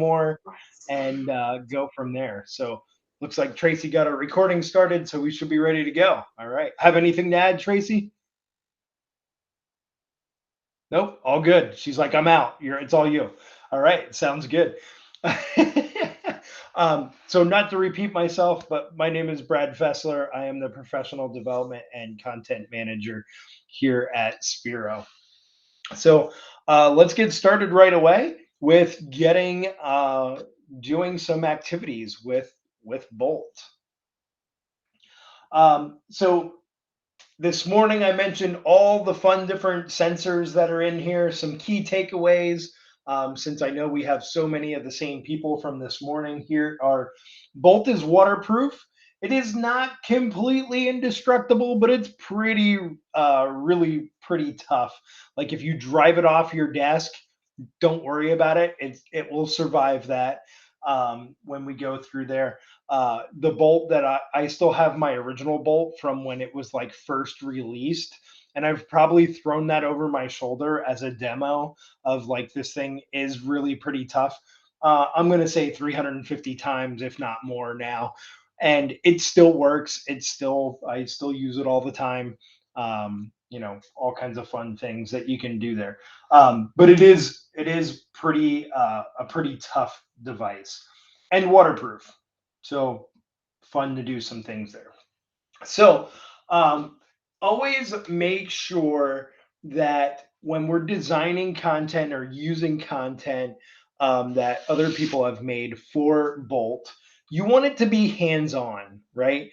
more and go from there. So looks like Tracy got a recording started, so we should be ready to go. All right. Have anything to add, Tracy? Nope, all good. She's like, I'm out. It's all you. All right, sounds good. So not to repeat myself, but my name is Brad Fessler. I am the professional development and content manager here at Sphero. So let's get started right away with getting doing some activities with Bolt. So this morning I mentioned all the fun different sensors that are in here, some key takeaways. Since I know we have so many of the same people from this morning here, our Bolt is waterproof. It is not completely indestructible, but it's really pretty tough. Like if you drive it off your desk, don't worry about it. It will survive that when we go through there. The bolt that I still have my original bolt from when it was like first released. And I've probably thrown that over my shoulder as a demo of like this thing is really pretty tough. I'm going to say 350 times, if not more now. And it still works. I still use it all the time. All kinds of fun things that you can do there. But it is pretty a pretty tough device and waterproof. So fun to do some things there. So um, always make sure that when we're designing content or using content that other people have made for Bolt, you want it to be hands-on, right?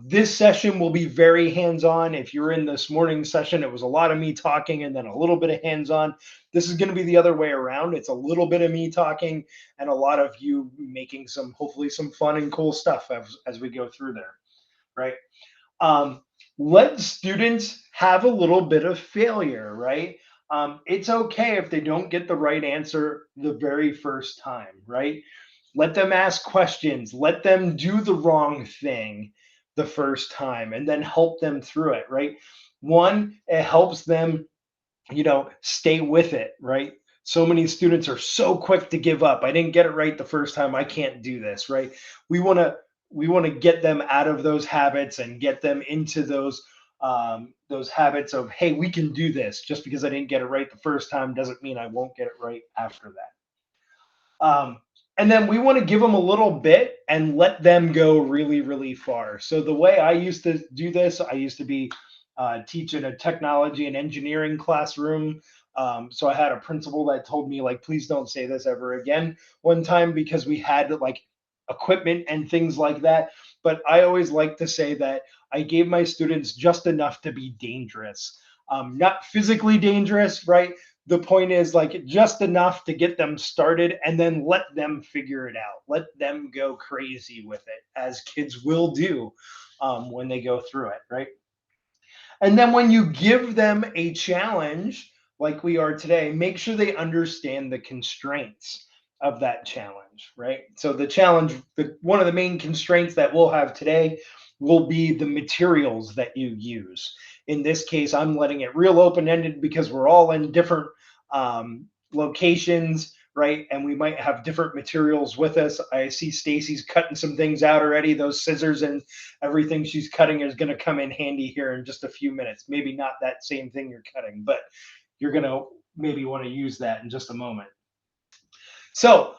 This session will be very hands-on. If you're in this morning session, it was a lot of me talking and then a little bit of hands-on. This is going to be the other way around. It's a little bit of me talking and a lot of you making hopefully some fun and cool stuff as we go through there, right? um, let students have a little bit of failure, right? It's okay if they don't get the right answer the very first time, right? Let them ask questions, let them do the wrong thing the first time, and then help them through it, right? One, it helps them, stay with it, right? So many students are so quick to give up. I didn't get it right the first time. I can't do this, right? We want to we want to get them out of those habits and get them into those habits of, hey, we can do this. Just because I didn't get it right the first time doesn't mean I won't get it right after that. And then we want to give them a little bit and let them go really, really far. So the way I used to do this, I used to be teaching a technology and engineering classroom. So I had a principal that told me, like, please don't say this ever again one time because we had like equipment and things like that. But I always like to say that I gave my students just enough to be dangerous. Not physically dangerous, right? The point is like just enough to get them started and then let them figure it out. Let them go crazy with it, as kids will do when they go through it, right? And then when you give them a challenge like we are today, make sure they understand the constraints of that challenge, right? So the challenge, one of the main constraints that we'll have today will be the materials that you use. In this case, I'm letting it real open-ended because we're all in different locations, right? And we might have different materials with us. I see Stacy's cutting some things out already. Those scissors and everything she's cutting is going to come in handy here in just a few minutes. Maybe not that same thing you're cutting, but you're going to maybe want to use that in just a moment. So,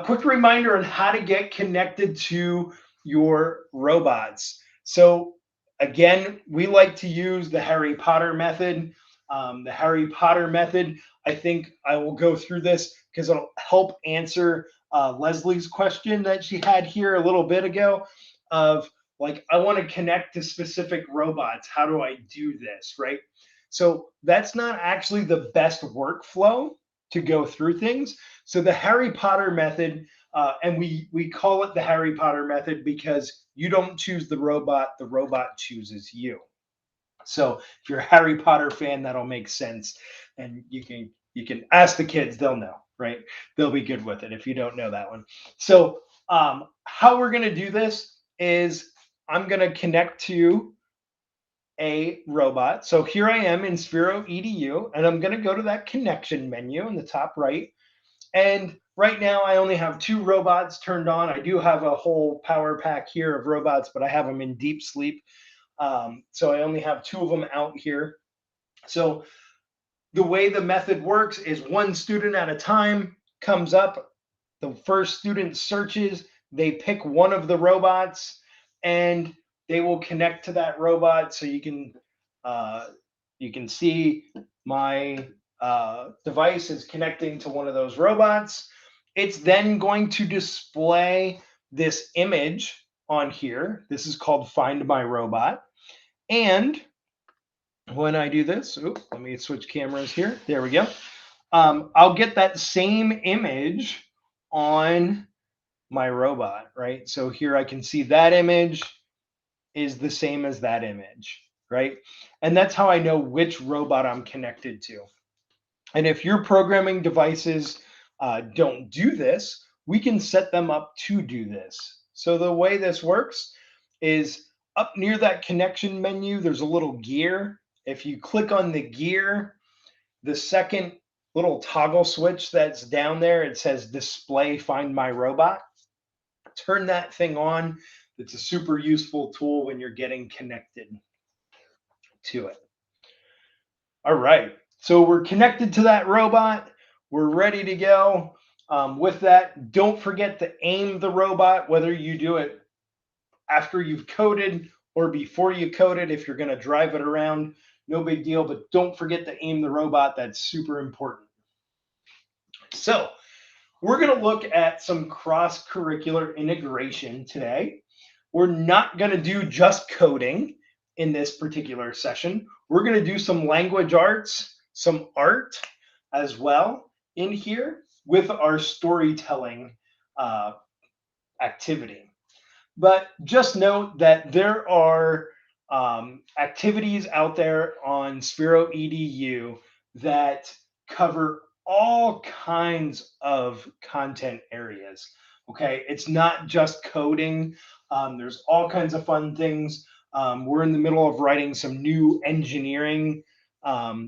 quick reminder on how to get connected to your robots. So, again, we like to use the Harry Potter method. The Harry Potter method, I think I will go through this because it'll help answer Leslie's question that she had here a little bit ago of like, I want to connect to specific robots. How do I do this, right? So that's not actually the best workflow to go through things. So the Harry Potter method, and we call it the Harry Potter method because you don't choose the robot chooses you. So if you're a Harry Potter fan, that'll make sense, and you can ask the kids; they'll know, right? They'll be good with it if you don't know that one. So how we're gonna do this is I'm gonna connect to a robot. So here I am in Sphero EDU, and I'm gonna go to that connection menu in the top right, and Right now, I only have two robots turned on. I do have a whole power pack here of robots, but I have them in deep sleep. So I only have two of them out here. So the way the method works is one student at a time comes up. The first student searches, they pick one of the robots, and they will connect to that robot. So uh, you can see my device is connecting to one of those robots. It's then going to display this image on here. This is called Find My Robot. And when I do this, let me switch cameras here. There we go. I'll get that same image on my robot, right? So here I can see that image is the same as that image, right? And that's how I know which robot I'm connected to. And if your programming devices don't do this, we can set them up to do this. So the way this works is up near that connection menu, there's a little gear. If you click on the gear, the second little toggle switch that's down there, it says display Find My Robot. Turn that thing on. It's a super useful tool when you're getting connected to it. All right. So we're connected to that robot. We're ready to go. With that, don't forget to aim the robot, whether you do it after you've coded or before you code it. If you're going to drive it around, no big deal, but don't forget to aim the robot. That's super important. So we're going to look at some cross curricular integration today. We're not going to do just coding in this particular session. We're going to do some language arts, some art as well in here with our storytelling uh, activity. But just note that there are activities out there on Sphero EDU that cover all kinds of content areas. Okay, it's not just coding. There's all kinds of fun things. We're in the middle of writing some new engineering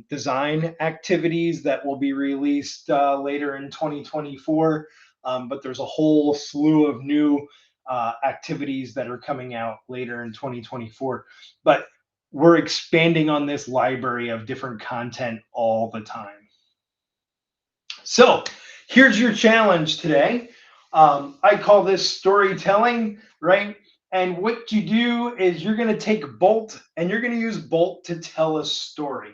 design activities that will be released later in 2024. But there's a whole slew of new activities that are coming out later in 2024. But we're expanding on this library of different content all the time. So here's your challenge today. I call this storytelling, right? And what you do is you're going to take Bolt and you're going to use Bolt to tell a story.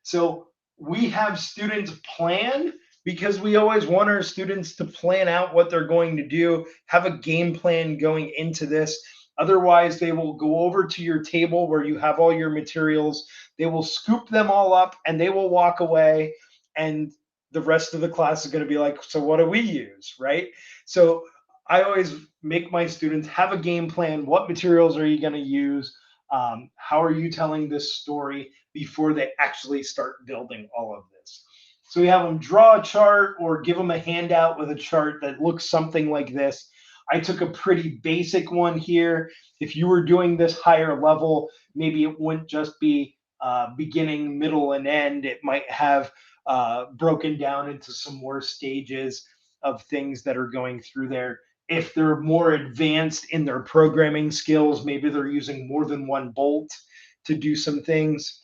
So we have students plan because we always want our students to plan out what they're going to do, have a game plan going into this. Otherwise, they will go over to your table where you have all your materials. They will scoop them all up and they will walk away. And the rest of the class is going to be like, so what do we use? Right. So I always make my students have a game plan. What materials are you going to use? How are you telling this story before they actually start building all of this? So we have them draw a chart or give them a handout with a chart that looks something like this. I took a pretty basic one here. If you were doing this higher level, maybe it wouldn't just be beginning, middle, and end. It might have broken down into some more stages of things that are going through there. If they're more advanced in their programming skills, maybe they're using more than one bolt to do some things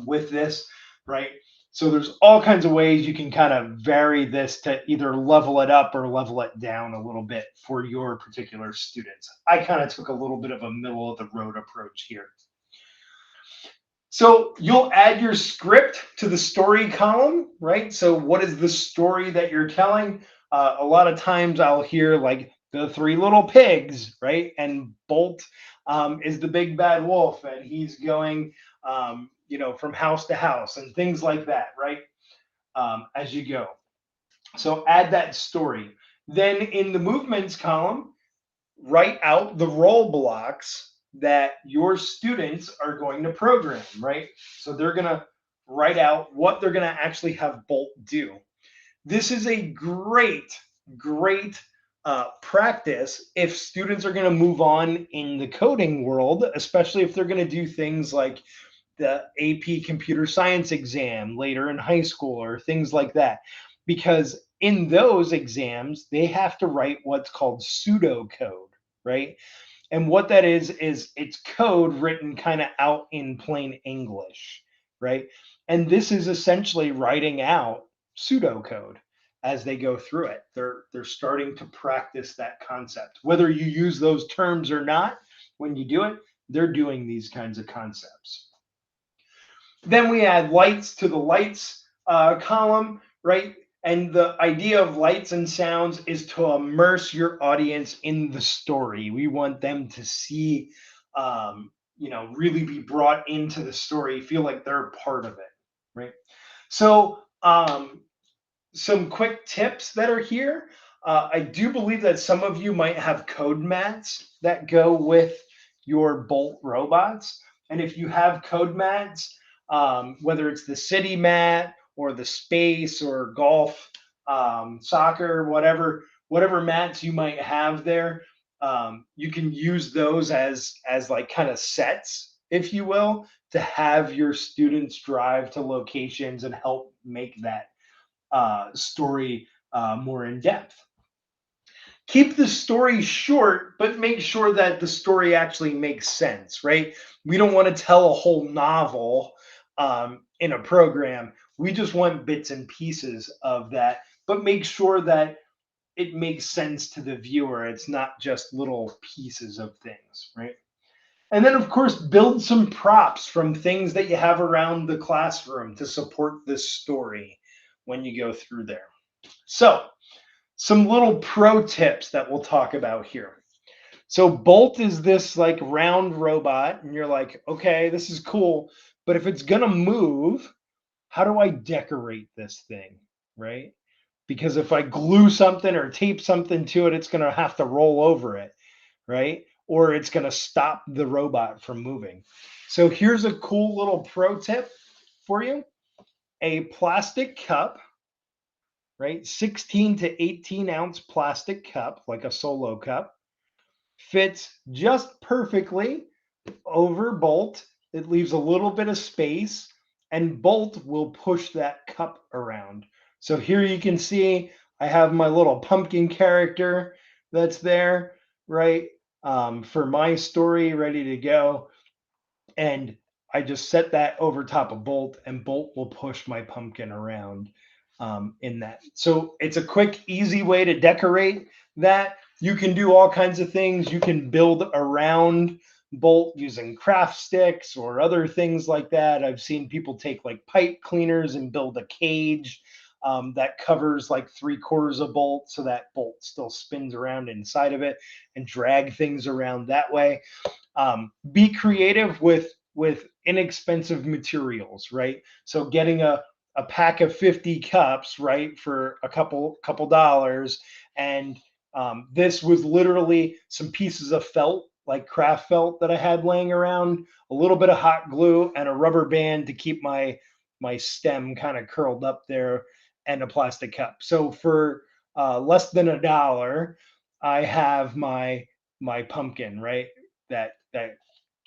with this, right? So there's all kinds of ways you can kind of vary this to either level it up or level it down a little bit for your particular students. I kind of took a little bit of a middle of the road approach here. So you'll add your script to the story column, right? So what is the story that you're telling? A lot of times I'll hear like the three little pigs, right? And Bolt is the big bad wolf, and he's going, from house to house and things like that, right? As you go. So add that story. Then in the movements column, write out the role blocks that your students are going to program, right? So they're going to write out what they're going to actually have Bolt do. This is a great practice if students are going to move on in the coding world, especially if they're going to do things like the AP computer science exam later in high school or things like that. Because in those exams, they have to write what's called pseudocode, right? And what that is it's code written kind of out in plain English, right? And this is essentially writing out pseudocode as they go through it. They're starting to practice that concept. Whether you use those terms or not, when you do it, they're doing these kinds of concepts. Then we add lights to the lights column, right? And the idea of lights and sounds is to immerse your audience in the story. We want them to see, really be brought into the story, feel like they're part of it, right? So, some quick tips that are here. I do believe that some of you might have code mats that go with your Bolt robots. And if you have code mats, whether it's the city mat or the space or golf, soccer, whatever mats you might have there, you can use those as like kind of sets, if you will, to have your students drive to locations and help make that story more in depth. Keep the story short, but make sure that the story actually makes sense, right? We don't want to tell a whole novel in a program. We just want bits and pieces of that, but make sure that it makes sense to the viewer. It's not just little pieces of things, right? And then, of course, build some props from things that you have around the classroom to support this story when you go through there. So, some little pro tips that we'll talk about here. So, Bolt is this like round robot, and you're like, okay, this is cool, but if it's gonna move, how do I decorate this thing, right? Because if I glue something or tape something to it, it's gonna have to roll over it, right? Or it's gonna stop the robot from moving. So, here's a cool little pro tip for you: a plastic cup, right? 16 to 18-ounce plastic cup, like a solo cup, fits just perfectly over Bolt. It leaves a little bit of space, and Bolt will push that cup around. So here you can see I have my little pumpkin character that's there, right? For my story, ready to go. And I just set that over top of Bolt, and Bolt will push my pumpkin around in that. So it's a quick, easy way to decorate that. You can do all kinds of things. You can build around Bolt using craft sticks or other things like that. I've seen people take like pipe cleaners and build a cage that covers like 3/4 of Bolt so that Bolt still spins around inside of it and drag things around that way. Be creative with inexpensive materials, right? So getting a pack of 50 cups, right, for a couple dollars, and this was literally some pieces of felt, like craft felt that I had laying around, a little bit of hot glue, and a rubber band to keep my stem kind of curled up there, and a plastic cup. So for less than $1, I have my pumpkin, right? That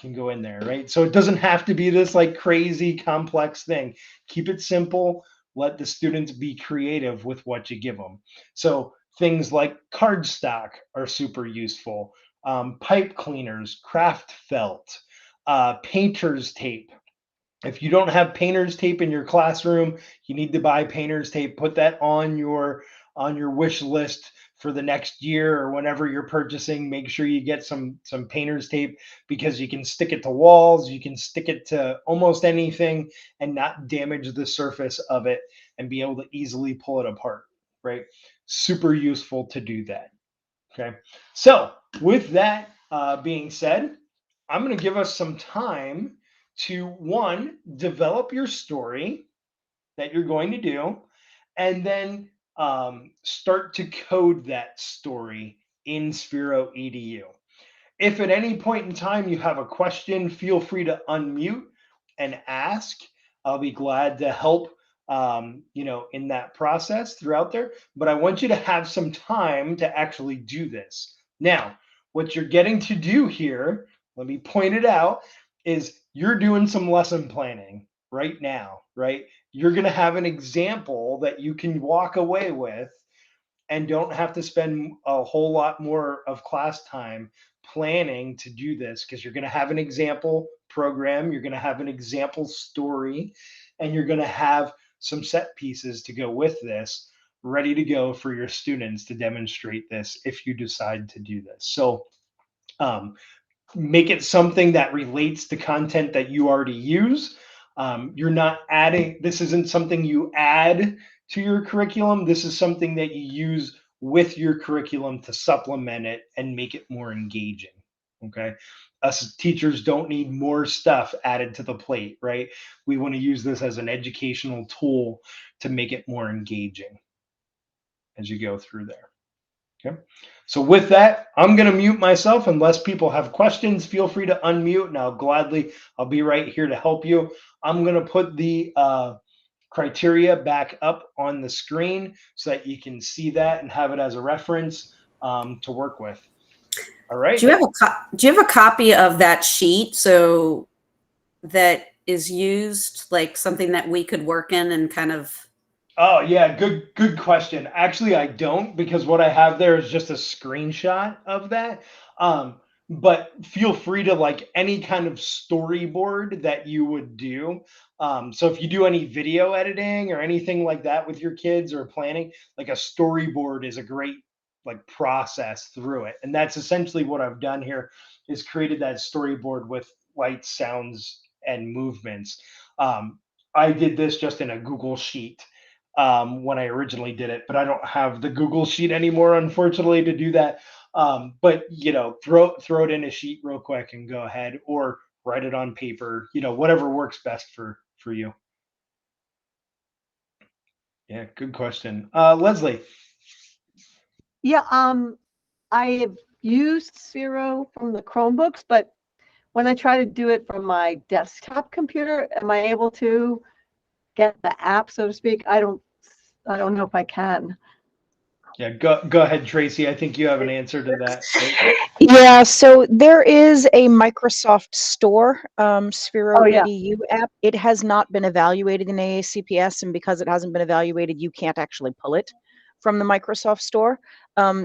can go in there, right? So it doesn't have to be this like crazy complex thing. Keep it simple. Let the students be creative with what you give them. So things like cardstock are super useful. Pipe cleaners, craft felt, painter's tape. If you don't have painter's tape in your classroom, you need to buy painter's tape. Put that on your wish list for the next year or whenever you're purchasing. Make sure you get some painter's tape because you can stick it to walls, you can stick it to almost anything and not damage the surface of it and be able to easily pull it apart, right? Super useful to do that. Okay. So, with that being said, I'm going to give us some time to one, develop your story that you're going to do, and then start to code that story in Sphero EDU. If at any point in time you have a question, feel free to unmute and ask. I'll be glad to help, in that process throughout there. But I want you to have some time to actually do this. Now, what you're getting to do here, let me point it out, is you're doing some lesson planning right now, right? You're going to have an example that you can walk away with and don't have to spend a whole lot more of class time planning to do this, because you're going to have an example program, you're going to have an example story, and you're going to have some set pieces to go with this ready to go for your students to demonstrate this if you decide to do this. So um, make it something that relates to content that you already use. You're not adding, this isn't something you add to your curriculum. This is something that you use with your curriculum to supplement it and make it more engaging. Okay. Us teachers don't need more stuff added to the plate, right? We want to use this as an educational tool to make it more engaging as you go through there. Okay. So with that, I'm going to mute myself unless people have questions. Feel free to unmute, and I'll be right here to help you. I'm going to put the criteria back up on the screen so that you can see that and have it as a reference to work with. All right. Do you have a copy of that sheet so that is used, like something that we could work in and kind of? Oh yeah, good question. Actually, I don't, because what I have there is just a screenshot of that. But feel free to, like, any kind of storyboard that you would do. So if you do any video editing or anything like that with your kids or planning, like a storyboard is a great like process through it. And that's essentially what I've done here, is created that storyboard with lights, sounds, and movements. I did this just in a Google Sheet when I originally did it, but I don't have the Google Sheet anymore, unfortunately, to do that. But throw it in a sheet real quick and go ahead, or write it on paper. Whatever works best for you. Yeah, good question, Leslie. Yeah, I have used Sphero from the Chromebooks, but when I try to do it from my desktop computer, am I able to get the app, so to speak? I don't know if I can. Yeah, go ahead, Tracy. I think you have an answer to that. Right? Yeah, so there is a Microsoft Store Sphero yeah. EDU app. It has not been evaluated in AACPS, and because it hasn't been evaluated, you can't actually pull it from the Microsoft Store.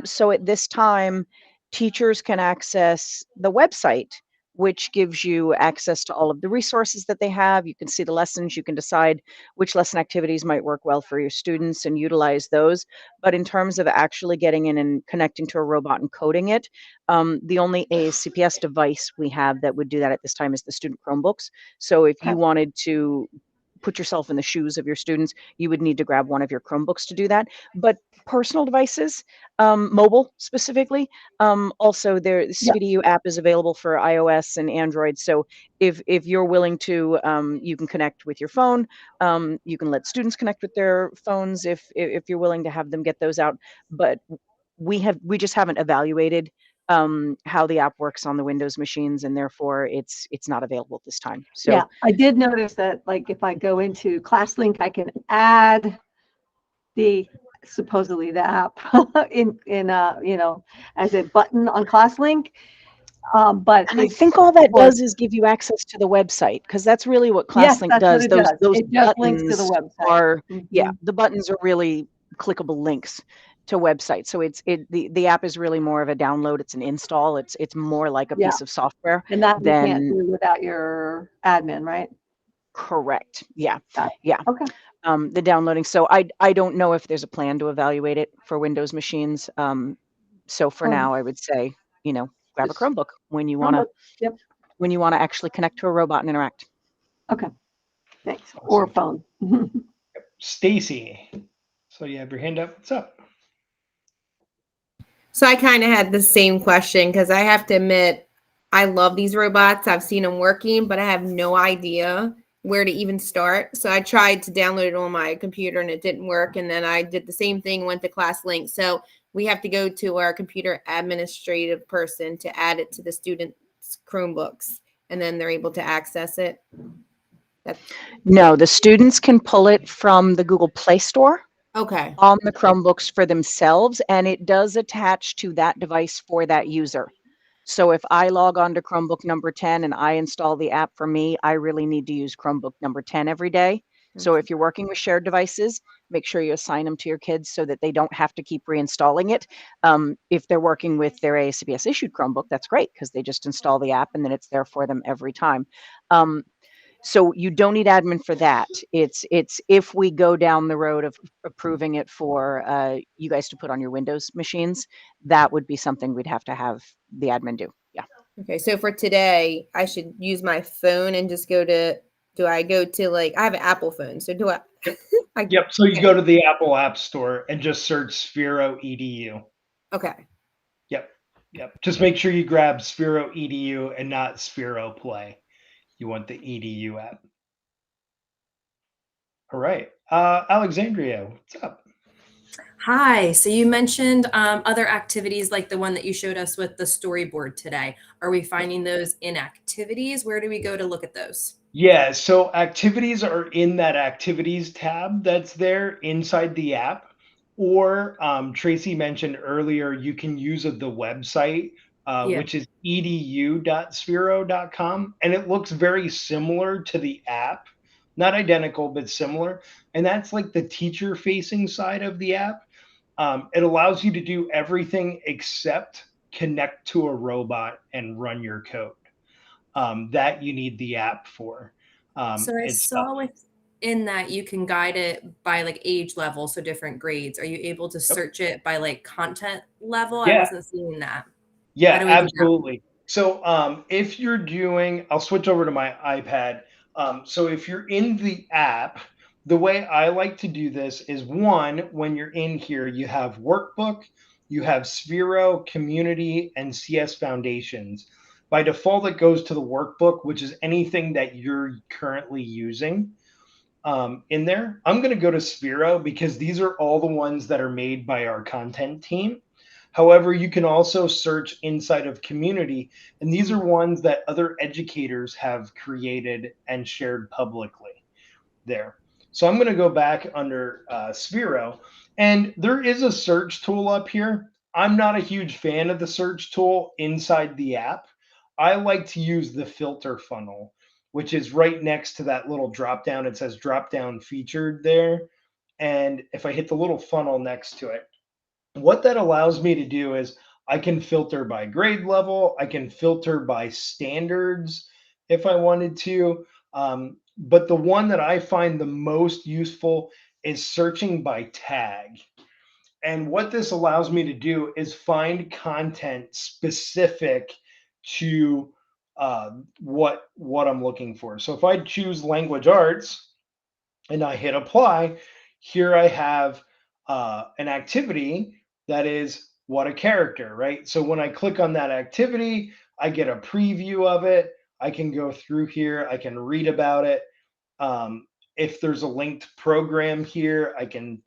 So at this time, teachers can access the website, which gives you access to all of the resources that they have. You can see the lessons, you can decide which lesson activities might work well for your students and utilize those. But in terms of actually getting in and connecting to a robot and coding it, the only AACPS device we have that would do that at this time is the student Chromebooks. So if you wanted to put yourself in the shoes of your students, you would need to grab one of your Chromebooks to do that. But personal devices, mobile specifically, also the SPDU app is available for iOS and Android. So if you're willing to, you can connect with your phone. You can let students connect with their phones if you're willing to have them get those out. But we just haven't evaluated how the app works on the Windows machines, and therefore it's not available at this time. So yeah, I did notice that, like, if I go into ClassLink, I can add supposedly the app in as a button on ClassLink. But I think all that does is give you access to the website, because that's really what ClassLink does. What it does. Those it just buttons links to the website. are the buttons are really clickable links to websites. So the app is really more of a download. It's an install. It's more like a piece of software. And that you can't do without your admin, right? Correct. Yeah. Yeah. Okay. The downloading. So I don't know if there's a plan to evaluate it for Windows machines. So for now, I would say, grab a Chromebook when you want to actually connect to a robot and interact. Okay. Thanks. Awesome. Or a phone. Stacy. So you have your hand up. What's up? So I kind of had the same question, because I have to admit, I love these robots. I've seen them working, but I have no idea where to even start. So I tried to download it on my computer and it didn't work. And then I did the same thing, went to ClassLink. So we have to go to our computer administrative person to add it to the students' Chromebooks, and then they're able to access it. No, the students can pull it from the Google Play Store. Okay. On the Chromebooks for themselves, and it does attach to that device for that user. So if I log on to Chromebook number 10 and I install the app for me, I really need to use Chromebook number 10 every day. So if you're working with shared devices, make sure you assign them to your kids so that they don't have to keep reinstalling it. If they're working with their ASCPS issued Chromebook, that's great because they just install the app and then it's there for them every time. So you don't need admin for that. It's if we go down the road of approving it for you guys to put on your Windows machines, that would be something we'd have the admin do. Yeah. Okay, so for today, I should use my phone and just go to. Do I go to like I have an Apple phone, so do I? I Yep. So you go to the Apple App Store and just search Sphero EDU. okay. Yep. Yep. Just make sure you grab Sphero EDU and not Sphero Play. You want the EDU app. All right. Alexandria, what's up? Hi. So you mentioned other activities like the one that you showed us with the storyboard today. Are we finding those in activities? Where do we go to look at those? Yeah, so activities are in that activities tab that's there inside the app. Or Tracy mentioned earlier, you can use the website, Yeah. which is edu.sphero.com. And it looks very similar to the app, not identical, but similar. And that's like the teacher facing side of the app. It allows you to do everything except connect to a robot and run your code. That you need the app for. So I It's saw within that you can guide it by like age level, so different grades. Are you able to Yep. search it by like content level? I Yeah, wasn't seeing that. How yeah, do we do that? absolutely. So if you're doing, I'll switch over to my iPad. So if you're in the app, the way I like to do this is one, when you're in here, you have workbook, you have Sphero, community, and CS foundations. By default, it goes to the workbook, which is anything that you're currently using. In there. I'm going to go to Sphero because these are all the ones that are made by our content team. However, you can also search inside of community, and these are ones that other educators have created and shared publicly there. So I'm going to go back under Sphero, and there is a search tool up here. I'm not a huge fan of the search tool inside the app. I like to use the filter funnel, which is right next to that little drop down. It says drop down featured there. And if I hit the little funnel next to it, what that allows me to do is I can filter by grade level, I can filter by standards if I wanted to. But the one that I find the most useful is searching by tag. And what this allows me to do is find content specific to what I'm looking for. So if I choose language arts and I hit apply, here I have an activity that is what a character, right? So when I click on that activity, I get a preview of it. I can go through here, I can read about it. Um, if there's a linked program here, I can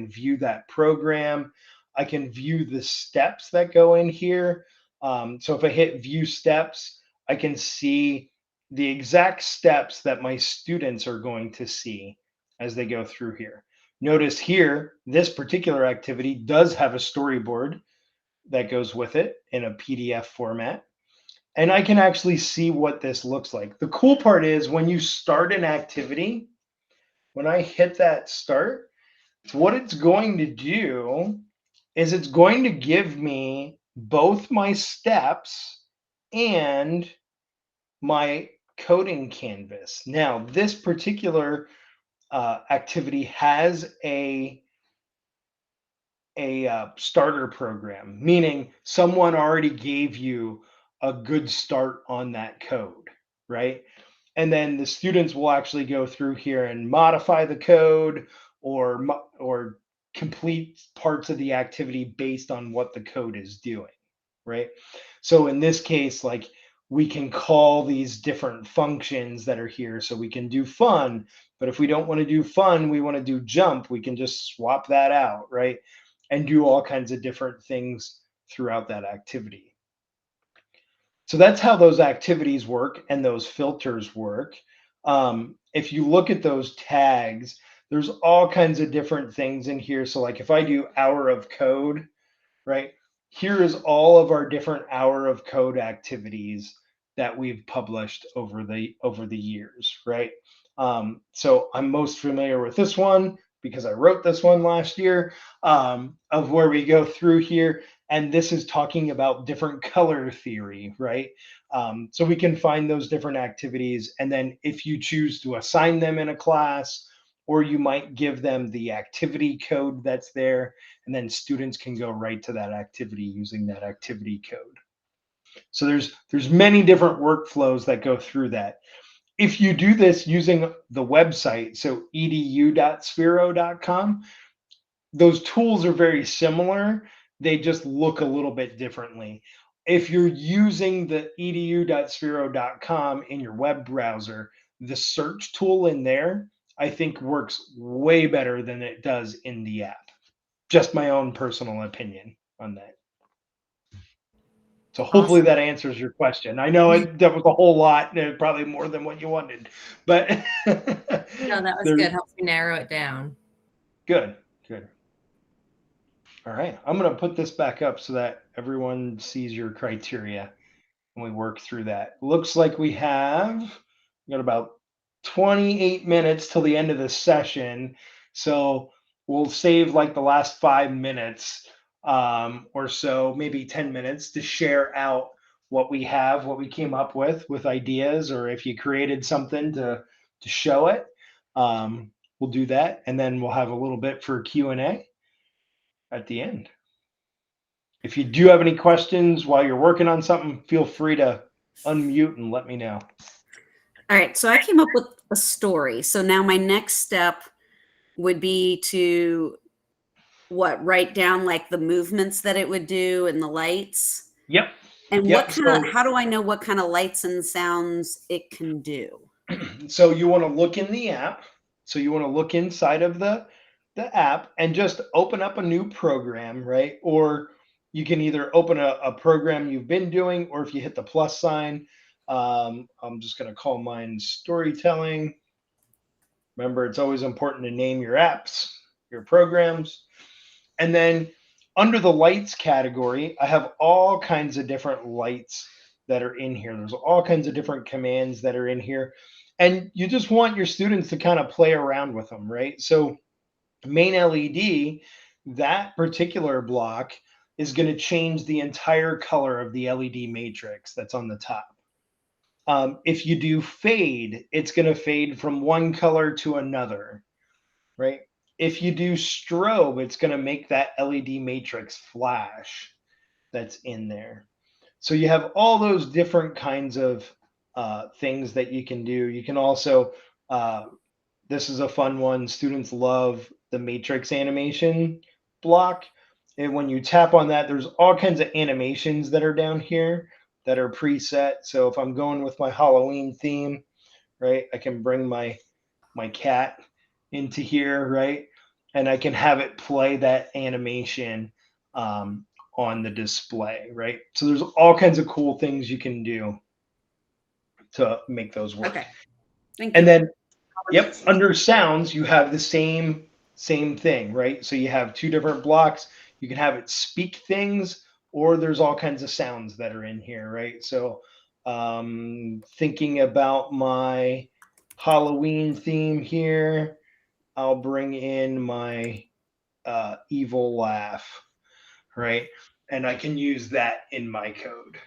view that program. I can view the steps that go in here. So if I hit view steps, I can see the exact steps that my students are going to see as they go through here. Notice here, this particular activity does have a storyboard that goes with it in a PDF format. And I can actually see what this looks like. The cool part is when you start an activity, when I hit that start, what it's going to do is it's going to give me both my steps and my coding canvas. Now, this particular activity has a starter program, meaning someone already gave you a good start on that code, right? And then the students will actually go through here and modify the code or complete parts of the activity based on what the code is doing, right? So in this case, like we can call these different functions that are here. So we can do fun, but if we don't want to do fun, we want to do jump, we can just swap that out, right? And do all kinds of different things throughout that activity. So that's how those activities work and those filters work. If you look at those tags, there's all kinds of different things in here. So like if I do hour of code, right? Here is all of our different hour of code activities that we've published over the years, right? So I'm most familiar with this one because I wrote this one last year, of where we go through here. And this is talking about different color theory, right? So we can find those different activities. And then if you choose to assign them in a class, or you might give them the activity code that's there, and then students can go right to that activity using that activity code. So there's many different workflows that go through that. If you do this using the website, so edu.sphero.com, those tools are very similar. They just look a little bit differently. If you're using the edu.sphero.com in your web browser, the search tool in there, I think works way better than it does in the app. Just my own personal opinion on that. So hopefully Awesome. that answers your question. I know that was a whole lot, probably more than what you wanted, but No, that was there, good. Helps me narrow it down. good, good. All right, I'm going to put this back up so that everyone sees your criteria when we work through that. Looks like we got about 28 minutes till the end of the session. So we'll save like the last 5 minutes, or so, maybe 10 minutes, to share out what we have, what we came up with ideas, or if you created something to show it. We'll do that, and then we'll have a little bit for Q&A at the end. If you do have any questions while you're working on something, feel free to unmute and let me know. All right, so I came up with a story. So now my next step would be to write down like the movements that it would do and the lights. Yep. And Yep. how do I know what kind of lights and sounds it can do? So you want to look in the app. So you want to look inside of the app and just open up a new program, right? Or you can either open a program you've been doing, or if you hit the plus sign, I'm just going to call mine storytelling. Remember, it's always important to name your apps, your programs. And then under the lights category, I have all kinds of different lights that are in here. There's all kinds of different commands that are in here. And you just want your students to kind of play around with them, right? So main LED, that particular block is going to change the entire color of the LED matrix that's on the top. If you do fade, it's going to fade from one color to another, right? If you do strobe, it's going to make that LED matrix flash that's in there. So you have all those different kinds of things that you can do. You can also, this is a fun one. Students love the matrix animation block. And when you tap on that, there's all kinds of animations that are down here that are preset. So if I'm going with my Halloween theme, right, I can bring my cat into here, right? And I can have it play that animation on the display, right? So there's all kinds of cool things you can do to make those work. Okay. Thank And you. then, yep, under sounds, you have the same thing, right? So you have two different blocks. You can have it speak things, or there's all kinds of sounds that are in here, right? So thinking about my Halloween theme here, I'll bring in my evil laugh, right? And I can use that in my code.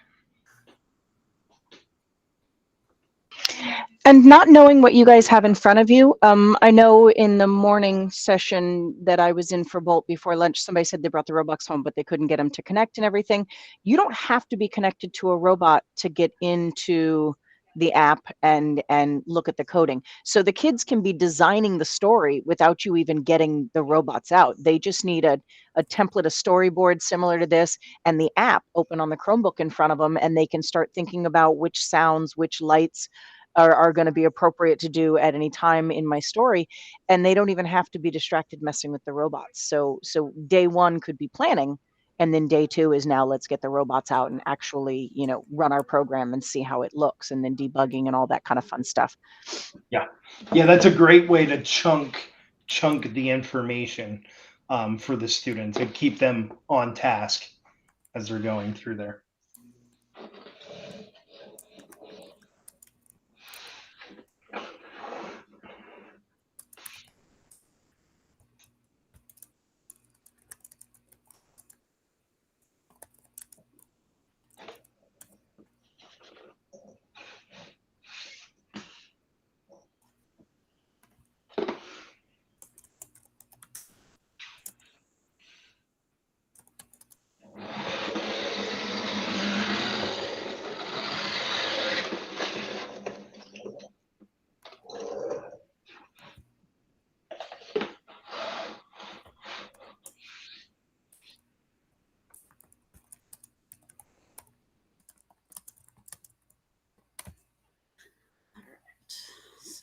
And not knowing what you guys have in front of you, I know in the morning session that I was in for Bolt before lunch, somebody said they brought the robots home, but they couldn't get them to connect and everything. You don't have to be connected to a robot to get into the app and look at the coding. So the kids can be designing the story without you even getting the robots out. They just need a template, a storyboard similar to this, and the app open on the Chromebook in front of them, and they can start thinking about which sounds, which lights are going to be appropriate to do at any time in my story, and they don't even have to be distracted messing with the robots. So day one could be planning, and then day two is now let's get the robots out and actually, you know, run our program and see how it looks, and then debugging and all that kind of fun stuff. Yeah, that's a great way to chunk the information for the students and keep them on task as they're going through there.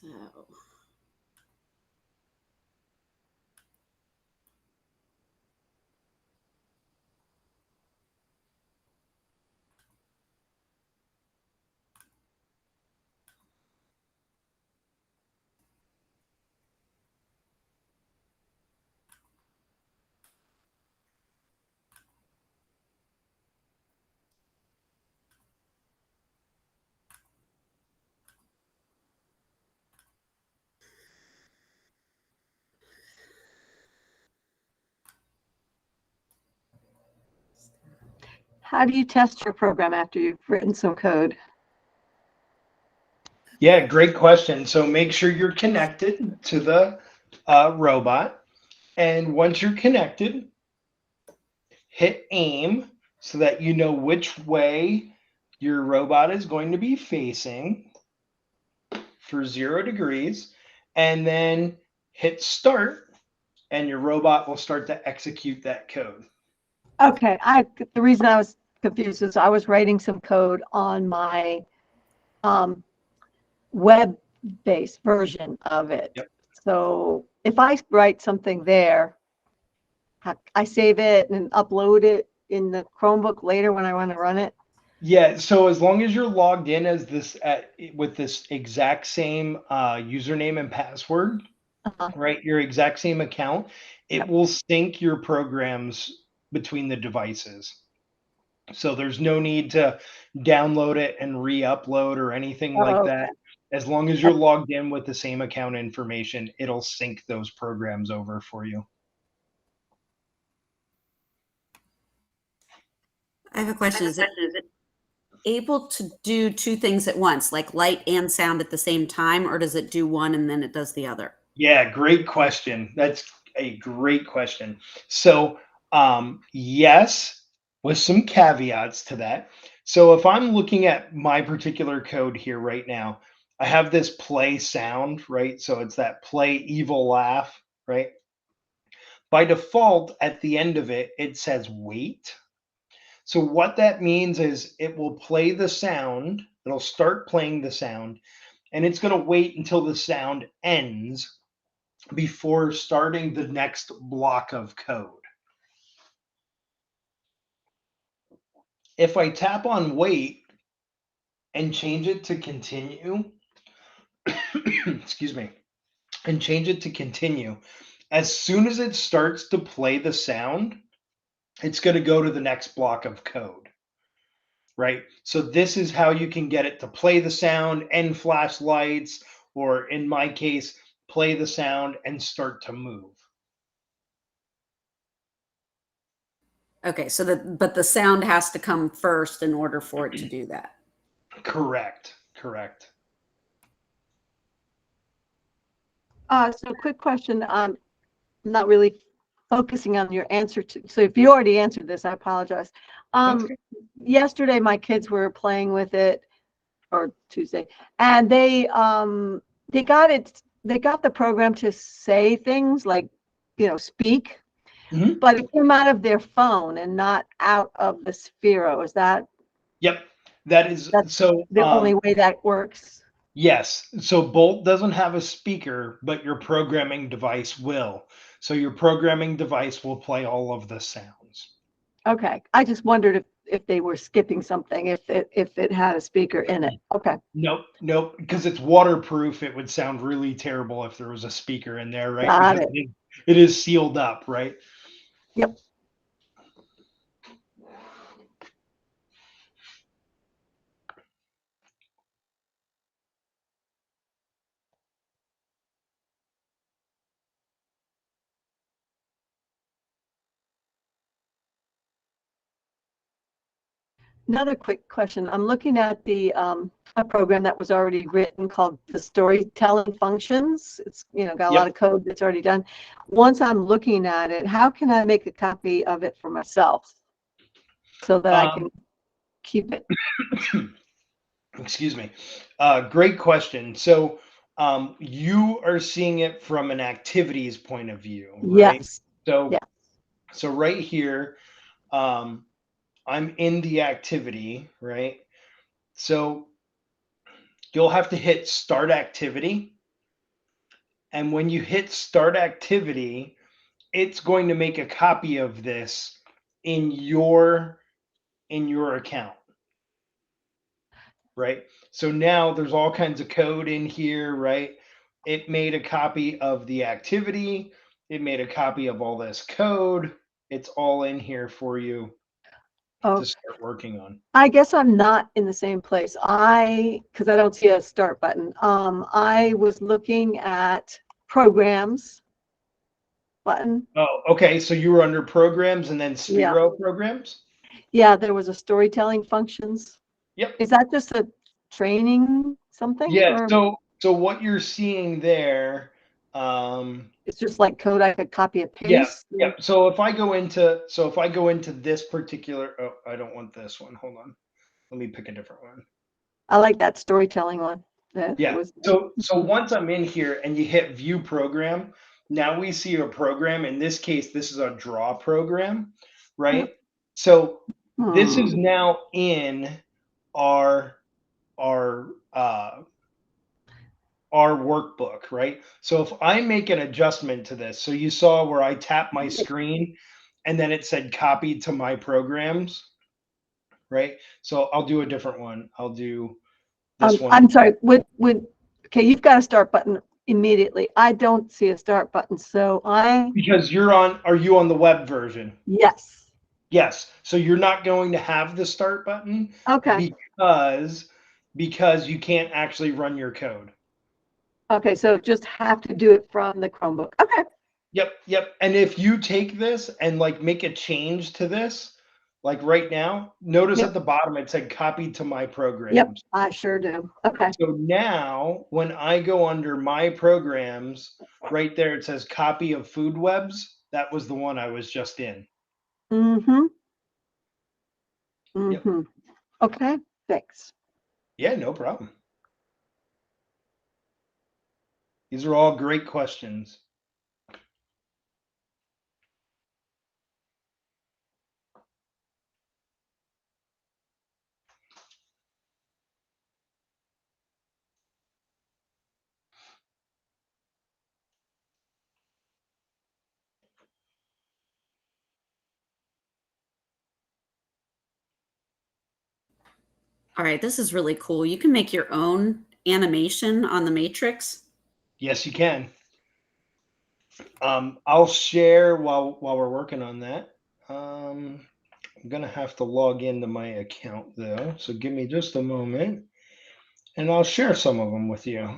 So. How do you test your program after you've written some code? Yeah, great question. So make sure you're connected to the robot. And once you're connected, hit aim so that you know which way your robot is going to be facing for 0 degrees. And then hit start, and your robot will start to execute that code. Okay, the reason I was confused is I was writing some code on my web-based version of it. Yep. So if I write something there, I save it and upload it in the Chromebook later when I want to run it. Yeah, so as long as you're logged in as this with this exact same username and password, right? Your exact same account, it Yep. will sync your programs between the devices. So there's no need to download it and re-upload or anything like Okay. that. As long as you're logged in with the same account information, it'll sync those programs over for you. I have a question. Is it able to do two things at once, like light and sound at the same time, or does it do one and then it does the other? Yeah, great question. That's a great question. So, yes, with some caveats to that. So, if I'm looking at my particular code here right now, I have this play sound, right? So, it's that play evil laugh, right? By default, at the end of it, it says wait. So, what that means is it will play the sound, it'll start playing the sound, and it's going to wait until the sound ends before starting the next block of code. If I tap on wait and change it to continue, excuse me, and change it to continue, as soon as it starts to play the sound, it's going to go to the next block of code, right? So this is how you can get it to play the sound and flash lights, or in my case, play the sound and start to move. Okay, so but the sound has to come first in order for it to do that. Correct. Correct. So quick question. I'm not really focusing on your answer to. So if you already answered this, I apologize. Okay. Yesterday my kids were playing with it, or Tuesday, and they got it. They got the program to say things like, speak, Mhm. but it came out of their phone and not out of the Sphero. Is that Yep. That is that's so. the only way that works? Yes. So Bolt doesn't have a speaker, but your programming device will. So your programming device will play all of the sounds. Okay, I just wondered if they were skipping something, if it had a speaker in it. Okay. Nope, nope, because it's waterproof. It would sound really terrible if there was a speaker in there, right? Got Because it. it is sealed up, right? Yep. Another quick question. I'm looking at the a program that was already written called the storytelling functions. It's got a lot Yep. of code that's already done. Once I'm looking at it, how can I make a copy of it for myself so that I can keep it? Excuse me. Great question. So you are seeing it from an activities point of view, right? Yes. So Yeah. so right here, I'm in the activity, right? So you'll have to hit start activity, And when you hit start activity, it's going to make a copy of this in your account, right? So now there's all kinds of code in here, right? It made a copy of the activity. It made a copy of all this code. It's all in here for you Oh, to start working on. I guess I'm not in the same place. Because I don't see a start button. I was looking at programs button. Oh, okay. So you were under programs and then Yeah. Sphero programs? Yeah, there was a storytelling functions. Yep. Is that just a training something? Yeah. Or So what you're seeing there, it's just like code I could copy and yeah, paste? yeah. So if I go into this particular, oh, I don't want this one. Hold on. Let me pick a different one. I like that storytelling one. That Yeah. was So once I'm in here and you hit view program, now we see a program. In this case, this is a draw program, right? So this is now in our our uh our workbook, right? So if I make an adjustment to this, so you saw where I tap my screen and then it said copy to my programs, right? So I'll do a different one. I'll do this one I'm sorry. Okay, you've got a start button immediately. I don't see a start button, so because are you on the web version? yes. Yes. So you're not going to have the start button Okay. because you can't actually run your code. Okay, so just have to do it from the Chromebook. Okay. Yep. And if you take this and like make a change to this, like right now, notice Yep. at the bottom it said copy to my programs. Yep, I sure do. Okay. So now when I go under my programs, right there it says copy of food webs. That was the one I was just in. Mm-hmm. Yep. Mm-hmm. Okay, thanks. Yeah, no problem. These are all great questions. All right, this is really cool. You can make your own animation on the matrix. Yes, you can. I'll share while we're working on that. I'm gonna have to log into my account though, so give me just a moment, and I'll share some of them with you.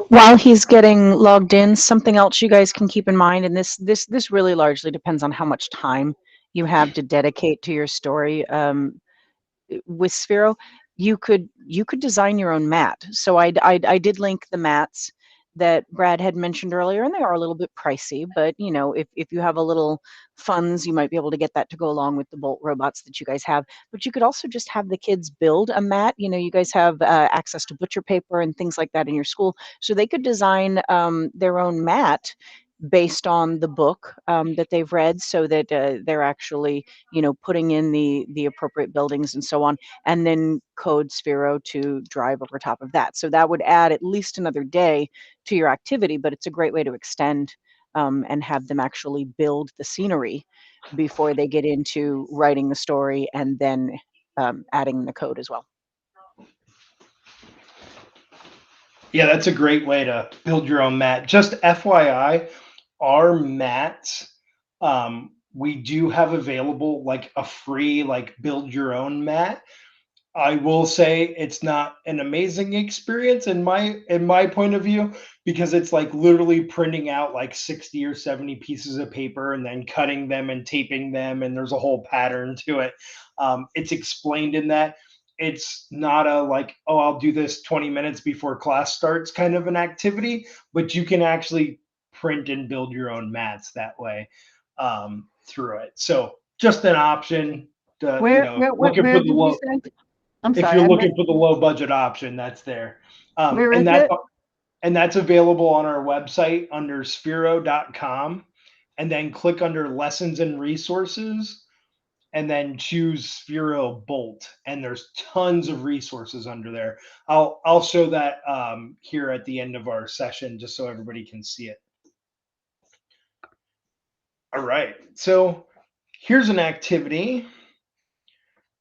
While he's getting logged in, something else you guys can keep in mind, and this really largely depends on how much time you have to dedicate to your story. With Sphero, you could design your own mat. So I did link the mats that Brad had mentioned earlier, and they are a little bit pricey, but you know, if you have a little funds, you might be able to get that to go along with the Bolt robots that you guys have. But you could also just have the kids build a mat. You know, you guys have access to butcher paper and things like that in your school, so they could design their own mat based on the book that they've read, so that they're actually, you know, putting in the appropriate buildings and so on, and then code Sphero to drive over top of that. So that would add at least another day to your activity, but it's a great way to extend and have them actually build the scenery before they get into writing the story and then adding the code as well. Yeah, that's a great way to build your own mat. Just FYI, our mats, we do have available like a free like build your own mat. I will say it's not an amazing experience in my point of view, because it's like literally printing out like 60 or 70 pieces of paper and then cutting them and taping them, and there's a whole pattern to it. It's explained in that. It's not a like, oh, I'll do this 20 minutes before class starts kind of an activity, but you can actually print and build your own mats that way through it. So just an option to, Where looking for did the you low, send? I'm if sorry, you're I looking missed. for the low budget option, that's there. Where is And that's it? available on our website under sphero.com, and then click under lessons and resources, and then choose Sphero BOLT. And there's tons of resources under there. I'll show that here at the end of our session, just so everybody can see it. All right, so here's an activity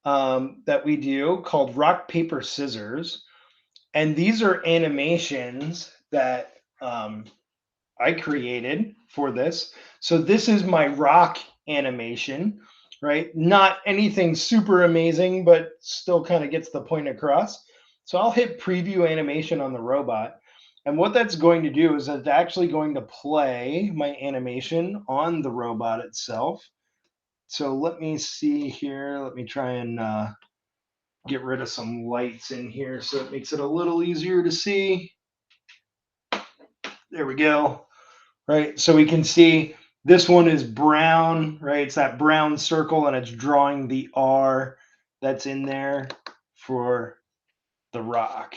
that we do called rock, paper, scissors. And these are animations that I created for this. So this is my rock animation, right? Not anything super amazing, but still kind of gets the point across. So I'll hit preview animation on the robot. And what that's going to do is it's actually going to play my animation on the robot itself. So let me see here. Let me try and get rid of some lights in here so it makes it a little easier to see. There we go. Right, so we can see this one is brown, right? It's that brown circle and it's drawing the R that's in there for the rock.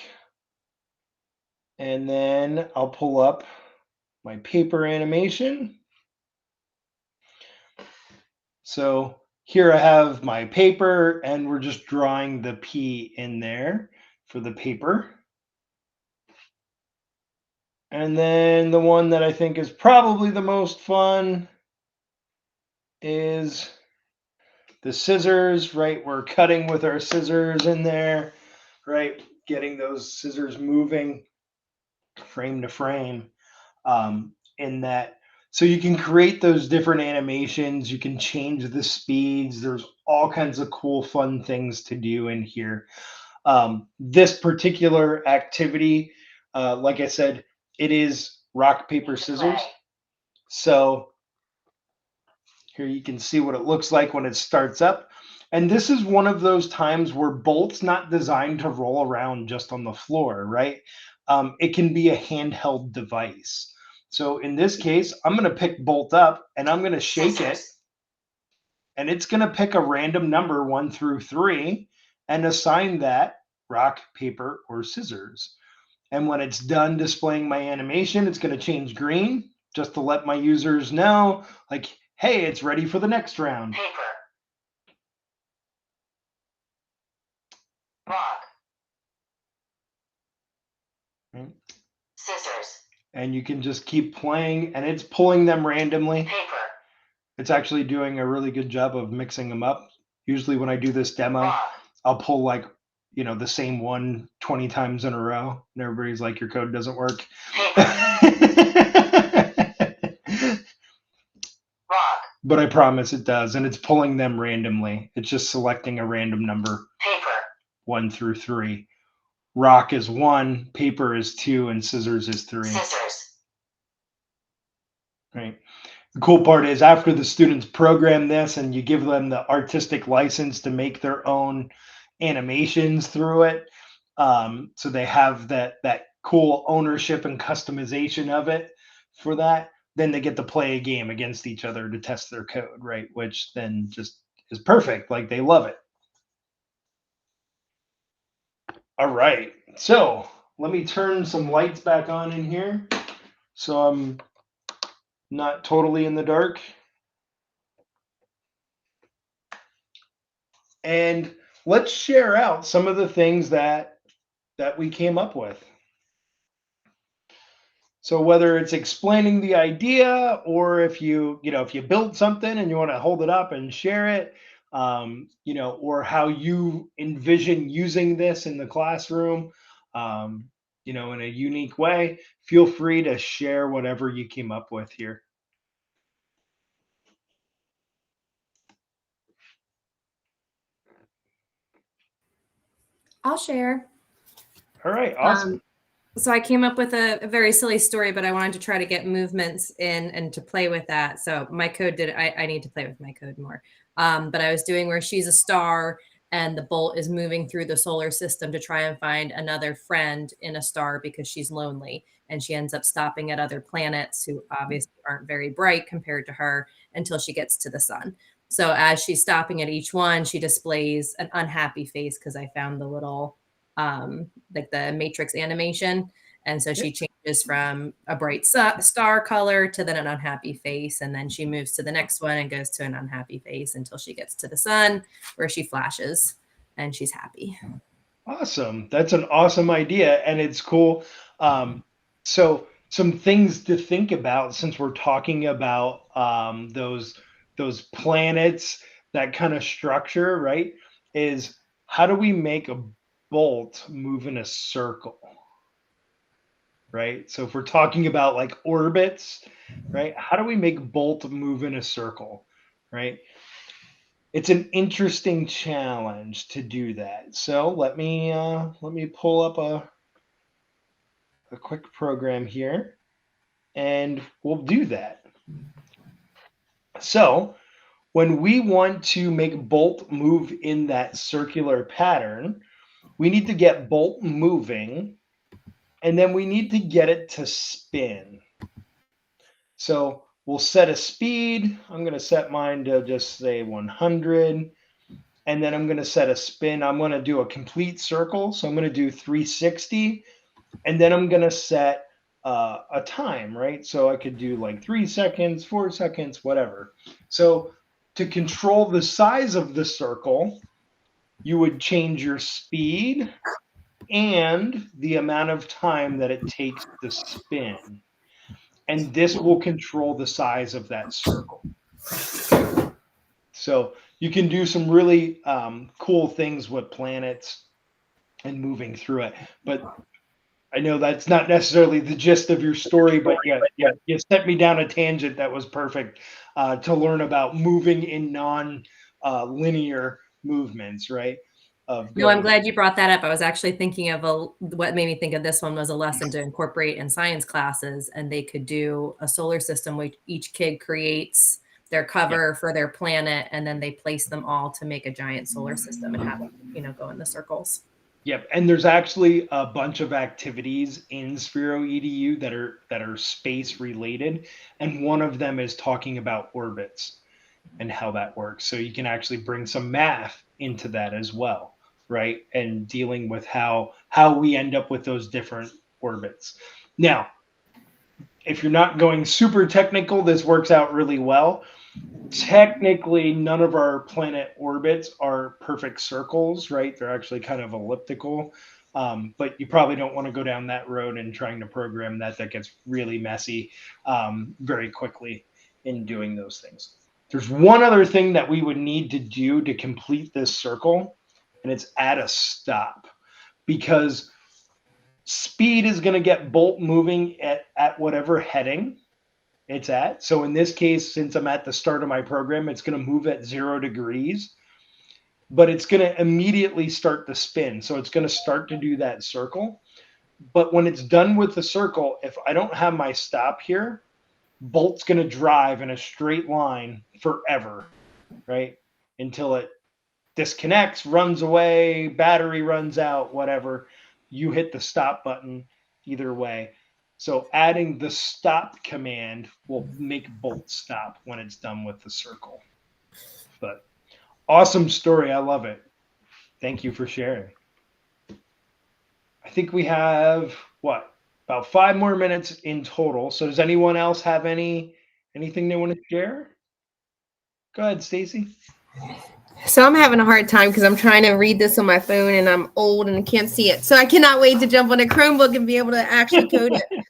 And then I'll pull up my paper animation. So here I have my paper and we're just drawing the P in there for the paper. And then the one that I think is probably the most fun is the scissors, right? We're cutting with our scissors in there, right? Getting those scissors moving frame to frame in that. So you can create those different animations. You can change the speeds. There's all kinds of cool, fun things to do in here. This particular activity, like I said, it is rock, paper, scissors. So here you can see what it looks like when it starts up. And this is one of those times where Bolt's not designed to roll around just on the floor, right? It can be a handheld device. So in this case, I'm going to pick Bolt up and I'm going to shake it. And it's going to pick a random number 1 through 3 and assign that rock, paper, or scissors. And when it's done displaying my animation, it's going to change green just to let my users know, like, hey, it's ready for the next round. Paper. Rock. Right. Scissors. And you can just keep playing, and it's pulling them randomly. Paper. It's actually doing a really good job of mixing them up. Usually when I do this demo, Rock. I'll pull like, the same one 20 times in a row. And everybody's like, your code doesn't work. Rock. But I promise it does. And it's pulling them randomly. It's just selecting a random number. Paper. 1 through 3. Rock is 1, paper is 2, and scissors is 3. Scissors. Right. The cool part is after the students program this and you give them the artistic license to make their own animations through it, so they have that cool ownership and customization of it for that, then they get to play a game against each other to test their code, right? Which then just is perfect. Like they love it. All right, so let me turn some lights back on in here so I'm not totally in the dark. And let's share out some of the things that we came up with. So whether it's explaining the idea or if you build something and you want to hold it up and share it, or how you envision using this in the classroom, in a unique way, feel free to share whatever you came up with here. I'll share. All right, awesome. So I came up with a very silly story, but I wanted to try to get movements in and to play with that. So my code I need to play with my code more. But I was doing where she's a star and the bolt is moving through the solar system to try and find another friend in a star because she's lonely. And she ends up stopping at other planets who obviously aren't very bright compared to her until she gets to the sun. So as she's stopping at each one, she displays an unhappy face because I found the little like the Matrix animation. And so she changes is from a bright star color to then an unhappy face. And then she moves to the next one and goes to an unhappy face until she gets to the sun where she flashes and she's happy. Awesome. That's an awesome idea. And it's cool. So some things to think about since we're talking about those planets, that kind of structure, right? Is how do we make a bolt move in a circle? Right? So if we're talking about like orbits, right? How do we make bolt move in a circle? Right? It's an interesting challenge to do that. So let me pull up a quick program here, and we'll do that. So when we want to make bolt move in that circular pattern, we need to get bolt moving, and then we need to get it to spin. So we'll set a speed. I'm going to set mine to just say 100. And then I'm going to set a spin. I'm going to do a complete circle. So I'm going to do 360. And then I'm going to set a time, right? So I could do like 3 seconds, 4 seconds, whatever. So to control the size of the circle, you would change your speed and the amount of time that it takes to spin. And this will control the size of that circle. So you can do some really cool things with planets and moving through it. But I know that's not necessarily the gist of your story, but yeah, you sent me down a tangent that was perfect to learn about moving in non-linear movements, right? No, I'm glad you brought that up. I was actually thinking of what made me think of this one was a lesson to incorporate in science classes, and they could do a solar system where each kid creates their cover for their planet, and then they place them all to make a giant solar system and have them, go in the circles. Yep, and there's actually a bunch of activities in Sphero EDU that are space related, and one of them is talking about orbits and how that works. So you can actually bring some math into that as well, right? And dealing with how we end up with those different orbits. Now, if you're not going super technical, this works out really well. Technically, none of our planet orbits are perfect circles, right? They're actually kind of elliptical. But you probably don't want to go down that road and trying to program that. That gets really messy very quickly in doing those things. There's one other thing that we would need to do to complete this circle, and it's add a stop, because speed is going to get bolt moving at whatever heading it's at. So in this case, since I'm at the start of my program, it's going to move at 0 degrees, but it's going to immediately start to spin. So it's going to start to do that circle. But when it's done with the circle, if I don't have my stop here, bolt's going to drive in a straight line forever, right? Until it disconnects, runs away, battery runs out, whatever. You hit the stop button either way. So adding the stop command will make bolt stop when it's done with the circle. But awesome story. I love it. Thank you for sharing. I think we have about 5 more minutes in total. So does anyone else have anything they want to share? Go ahead, Stacy. So I'm having a hard time because I'm trying to read this on my phone and I'm old and I can't see it. So I cannot wait to jump on a Chromebook and be able to actually code it.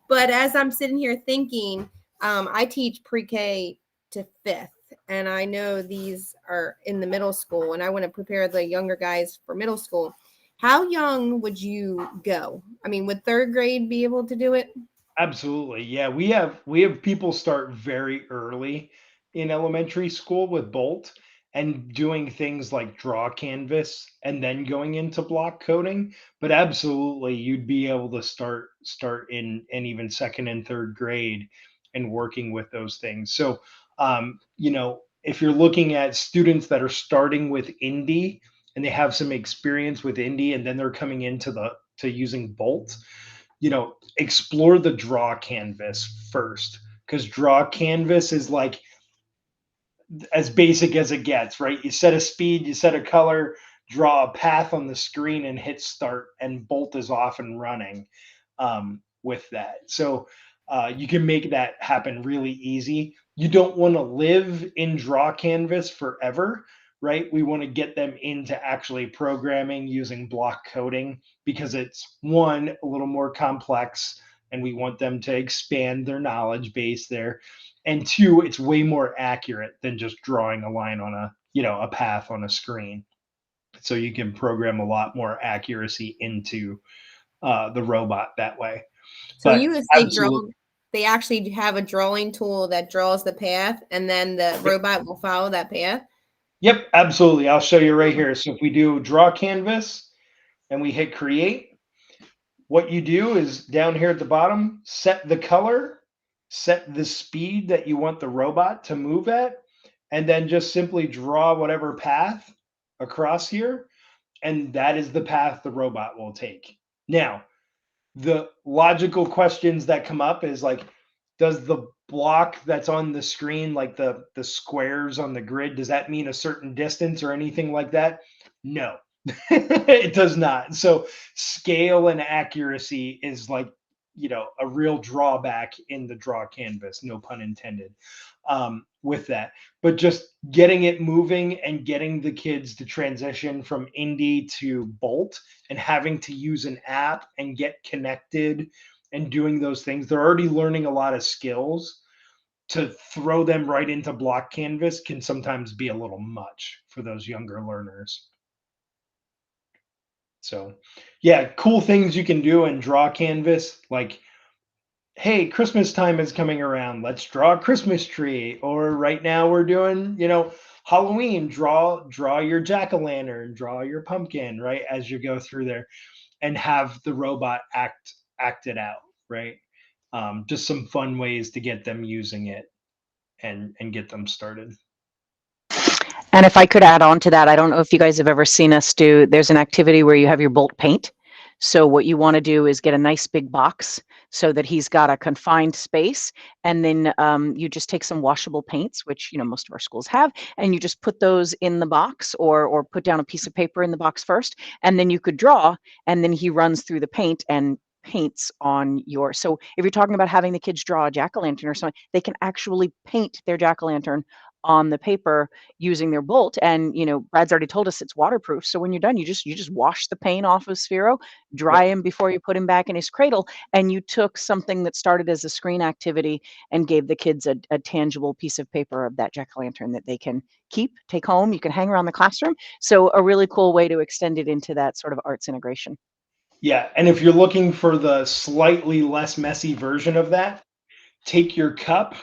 But as I'm sitting here thinking, I teach pre-K to 5th, and I know these are in the middle school, and I want to prepare the younger guys for middle school. How young would you go? I mean, would 3rd grade be able to do it? Absolutely. Yeah, we have people start very early in elementary school with Bolt and doing things like draw canvas and then going into block coding. But absolutely, you'd be able to start in even 2nd and 3rd grade and working with those things. So, if you're looking at students that are starting with Indie and they have some experience with Indie and then they're coming into to using Bolt, explore the draw canvas first, because draw canvas is like as basic as it gets, right? You set a speed, you set a color, draw a path on the screen and hit start, and Bolt is off and running. with that. So you can make that happen really easy. You don't want to live in draw canvas forever, right? We want to get them into actually programming using block coding because it's one, a little more complex, and we want them to expand their knowledge base there. And two, it's way more accurate than just drawing a line on a, a path on a screen. So you can program a lot more accuracy into the robot that way. So But you would say they actually have a drawing tool that draws the path, and then the robot will follow that path? Yep, absolutely. I'll show you right here. So if we do draw canvas and we hit create, what you do is down here at the bottom, set the color, set the speed that you want the robot to move at, and then just simply draw whatever path across here. And that is the path the robot will take. Now, the logical questions that come up is like, does the block that's on the screen, like the squares on the grid, does that mean a certain distance or anything like that? No, it does not. So scale and accuracy is like, a real drawback in the draw canvas, no pun intended, with that. But just getting it moving and getting the kids to transition from indie to bolt and having to use an app and get connected and doing those things, they're already learning a lot of skills. To throw them right into block canvas can sometimes be a little much for those younger learners. So yeah, cool things you can do in draw canvas, like, hey, Christmas time is coming around, let's draw a Christmas tree. Or right now we're doing, Halloween, draw your jack-o'-lantern, draw your pumpkin, right, as you go through there, and have the robot act it out, right? Just some fun ways to get them using it and get them started. And if I could add on to that, I don't know if you guys have ever seen us do, there's an activity where you have your bolt paint. So what you want to do is get a nice big box so that he's got a confined space. And then you just take some washable paints, which, most of our schools have, and you just put those in the box or put down a piece of paper in the box first. And then you could draw, and then he runs through the paint and paints on your, so if you're talking about having the kids draw a jack-o'-lantern or something, they can actually paint their jack-o'-lantern on the paper using their bolt. And Brad's already told us it's waterproof, so when you're done, you just wash the paint off of Sphero, dry him before you put him back in his cradle, and you took something that started as a screen activity and gave the kids a tangible piece of paper of that jack-o'-lantern that they can take home. You can hang around the classroom. So a really cool way to extend it into that sort of arts integration. Yeah, and if you're looking for the slightly less messy version of that, take your cup,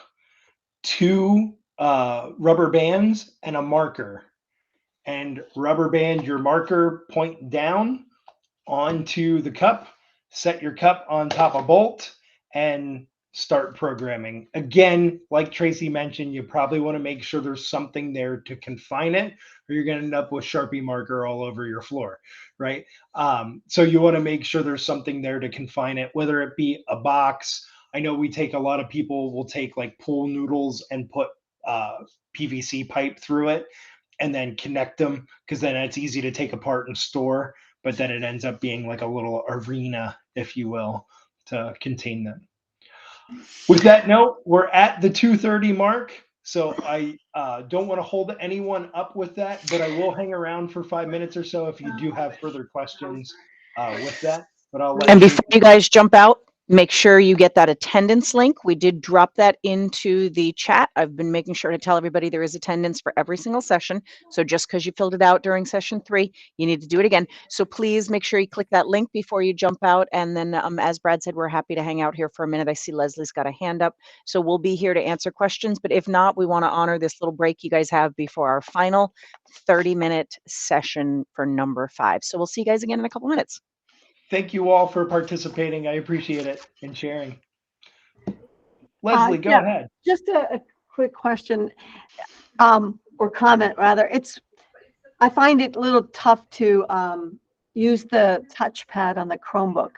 2 rubber bands, and a marker, and rubber band your marker point down onto the cup, set your cup on top of bolt, and start programming. Again, like Tracy mentioned, you probably want to make sure there's something there to confine it, or you're going to end up with Sharpie marker all over your floor, right? So you want to make sure there's something there to confine it, whether it be a box. I know a lot of people will take like pool noodles and put PVC pipe through it and then connect them, because then it's easy to take apart and store, but then it ends up being like a little arena, if you will, to contain them. With that note, we're at the 2:30 mark, so I don't want to hold anyone up with that, but I will hang around for 5 minutes or so if you do have further questions with that. But I'll let And before you guys jump out, make sure you get that attendance link. We did drop that into the chat. I've been making sure to tell everybody there is attendance for every single session. So just because you filled it out during session 3, you need to do it again. So please make sure you click that link before you jump out. And then as Brad said, we're happy to hang out here for a minute. I see Leslie's got a hand up. So we'll be here to answer questions. But if not, we want to honor this little break you guys have before our final 30-minute session for number 5. So we'll see you guys again in a couple minutes. Thank you all for participating. I appreciate it and sharing. Leslie, go ahead. Just a quick question, or comment rather. I find it a little tough to use the touchpad on the Chromebook.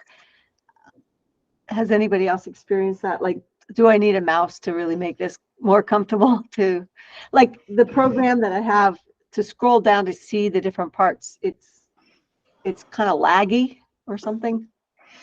Has anybody else experienced that? Like, do I need a mouse to really make this more comfortable? To, like, the program that I have to scroll down to see the different parts, it's kind of laggy or something.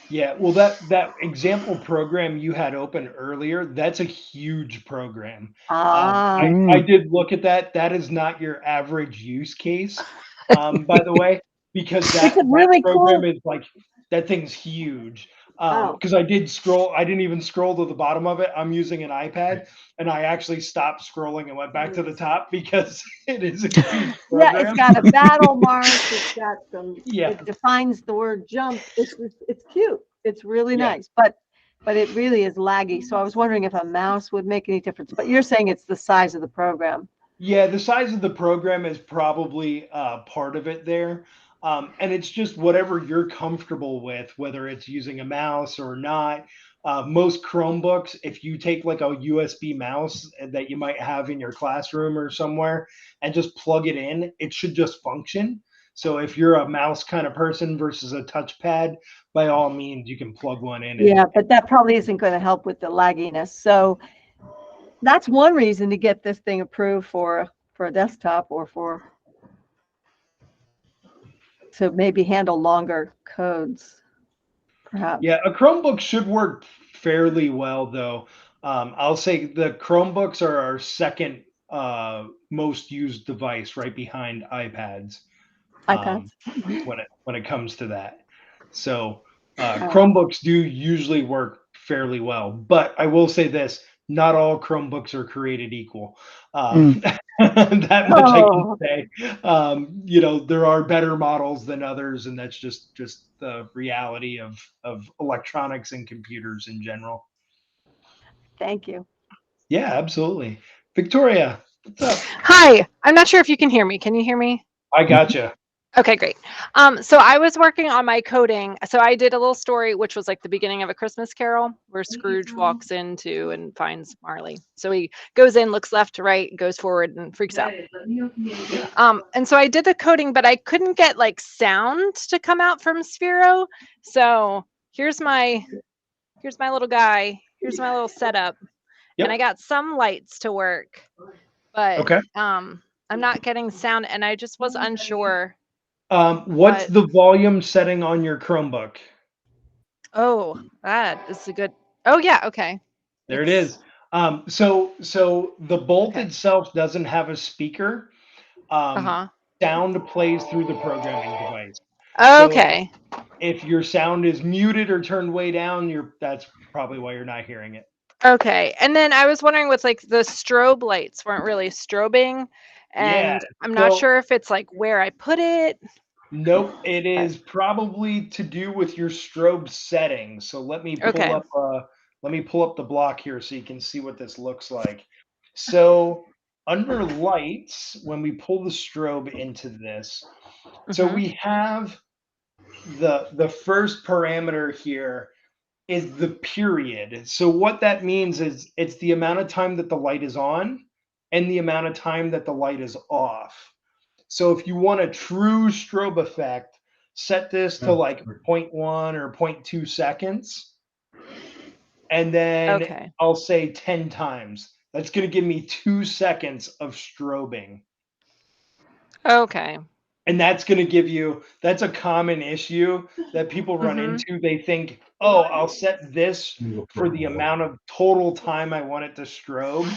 Yeah, well, that example program you had open earlier, that's a huge program. Ah, I did look at that. That is not your average use case, by the way, because it's a that really program cool. is like that thing's huge. Oh, Because I did scroll, I didn't even scroll to the bottom of it. I'm using an iPad, and I actually stopped scrolling and went back to the top because it is a huge yeah, it's program. got a battle mark. It's got some. Yeah, It defines the word jump. It's cute. It's really yeah. nice, but it really is laggy. So I was wondering if a mouse would make any difference. But you're saying it's the size of the program. Yeah, the size of the program is probably part of it there. And it's just whatever you're comfortable with, whether it's using a mouse or not. Most Chromebooks, if you take like a USB mouse that you might have in your classroom or somewhere and just plug it in, it should just function. So if you're a mouse kind of person versus a touchpad, by all means, you can plug one in and Yeah, but that probably isn't going to help with the lagginess. So that's one reason to get this thing approved for a desktop or to maybe handle longer codes, perhaps. yeah, a Chromebook should work fairly well, though. I'll say the Chromebooks are our second most used device, right behind iPads, iPads. when it comes to that. So Oh. Chromebooks do usually work fairly well, but I will say this: not all Chromebooks are created equal. That much I can Oh, say. You know, there are better models than others, and that's just the reality of electronics and computers in general. thank you. Yeah, absolutely. Victoria, what's up? Hi, I'm not sure if you can hear me. Can you hear me? I gotcha. Okay, great. So I was working on my coding. So I did a little story, which was like the beginning of A Christmas Carol, where Scrooge walks into and finds Marley. So he goes in, looks left to right, goes forward, and freaks out. And so I did the coding, but I couldn't get like sound to come out from Sphero. So here's my little guy. Here's my little setup, and I Yep. got some lights to work, but Okay. I'm not getting sound, and I just was unsure. What's What? the volume setting on your Chromebook? Oh, that is a good. Oh yeah, okay. There it It's is. So the bolt okay. itself doesn't have a speaker. Um, Uh-huh. Sound plays through the programming device. So Okay. if your sound is muted or turned way down, that's probably why you're not hearing it. Okay. And then I was wondering with like the strobe lights weren't really strobing, Yeah. and I'm not So sure if it's like where I put it. nope, it But, is probably to do with your strobe settings. So okay. let me pull up the block here so you can see what this looks like. So under lights, when we pull the strobe into this, so Mm-hmm. we have the first parameter here is the period. So what that means is it's the amount of time that the light is on and the amount of time that the light is off. So if you want a true strobe effect, set this to like 0.1 or 0.2 seconds, and then Okay. I'll say 10 times. That's going to give me 2 seconds of strobing. Okay. And that's going to give you, that's a common issue that people run Mm-hmm. into. They think, oh, I'll set this for the amount of total time I want it to strobe.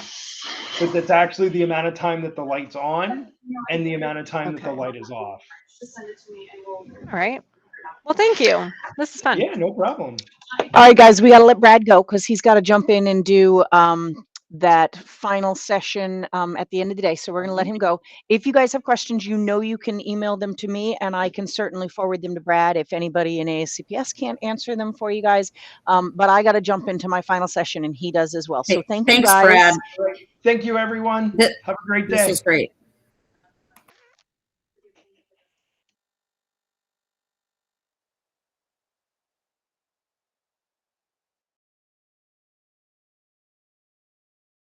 But that's actually the amount of time that the light's on and the amount of time that the Okay. light is off. All right. Well, thank you. This is fun. Yeah, no problem. All right, guys, we got to let Brad go because he's got to jump in and do that final session at the end of the day. So we're going to let him go. If you guys have questions, you know you can email them to me, and I can certainly forward them to Brad if anybody in ASCPS can't answer them for you guys. But I got to jump into my final session, and he does as well. So Hey, thank you, thanks, guys. Brad. Thank you, everyone. Have a great This day. was great.